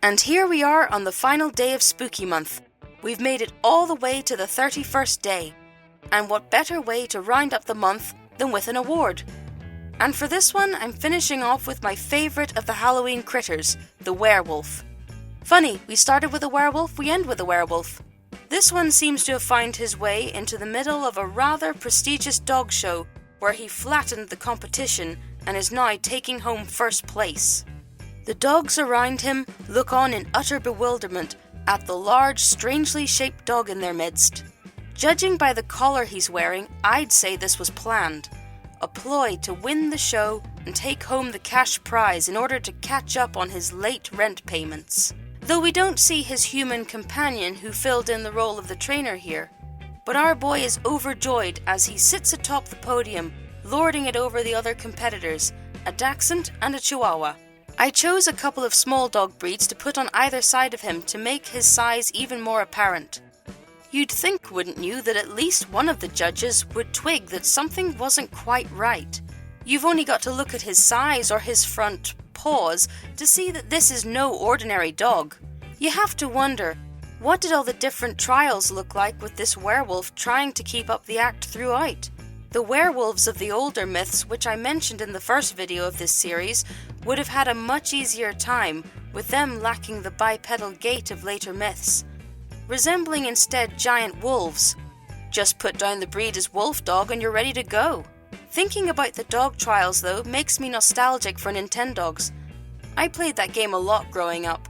And here we are on the final day of Spooky Month. We've made it all the way to the 31st day. And what better way to round up the month than with an award? And for this one, I'm finishing off with my favourite of the Halloween critters, the werewolf. Funny, we started with a werewolf, we end with a werewolf. This one seems to have found his way into the middle of a rather prestigious dog show where he flattened the competition and is now taking home first place. The dogs around him look on in utter bewilderment at the large, strangely shaped dog in their midst. Judging by the collar he's wearing, I'd say this was planned. A ploy to win the show and take home the cash prize in order to catch up on his late rent payments. Though we don't see his human companion who filled in the role of the trainer here. But our boy is overjoyed as he sits atop the podium, lording it over the other competitors, a Dachshund and a Chihuahua. I chose a couple of small dog breeds to put on either side of him to make his size even more apparent. You'd think, wouldn't you, that at least one of the judges would twig that something wasn't quite right. You've only got to look at his size or his front paws to see that this is no ordinary dog. You have to wonder, what did all the different trials look like with this werewolf trying to keep up the act throughout? The werewolves of the older myths, which I mentioned in the first video of this series, would have had a much easier time, with them lacking the bipedal gait of later myths, resembling instead giant wolves. Just put down the breed as wolf dog and you're ready to go. Thinking about the dog trials though makes me nostalgic for Nintendogs. I played that game a lot growing up.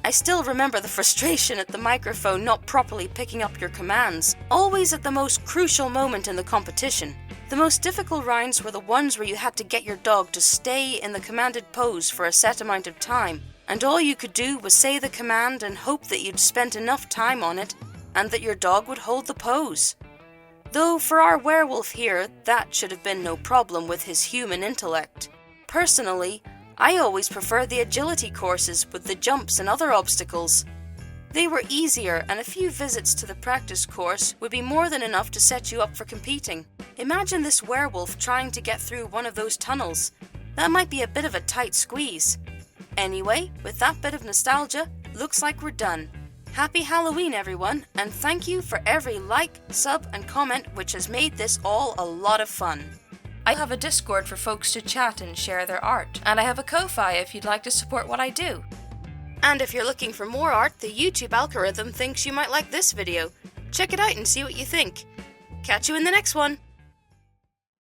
I still remember the frustration at the microphone not properly picking up your commands, always at the most crucial moment in the competition. The most difficult rounds were the ones where you had to get your dog to stay in the commanded pose for a set amount of time, and all you could do was say the command and hope that you'd spent enough time on it and that your dog would hold the pose. Though for our werewolf here, that should have been no problem with his human intellect. Personally, I always preferred the agility courses with the jumps and other obstacles. They were easier, and a few visits to the practice course would be more than enough to set you up for competing. Imagine this werewolf trying to get through one of those tunnels. That might be a bit of a tight squeeze. Anyway, with that bit of nostalgia, looks like we're done. Happy Halloween everyone, and thank you for every like, sub and comment which has made this all a lot of fun. I have a Discord for folks to chat and share their art, and I have a Ko-Fi if you'd like to support what I do. And if you're looking for more art, the YouTube algorithm thinks you might like this video. Check it out and see what you think. Catch you in the next one!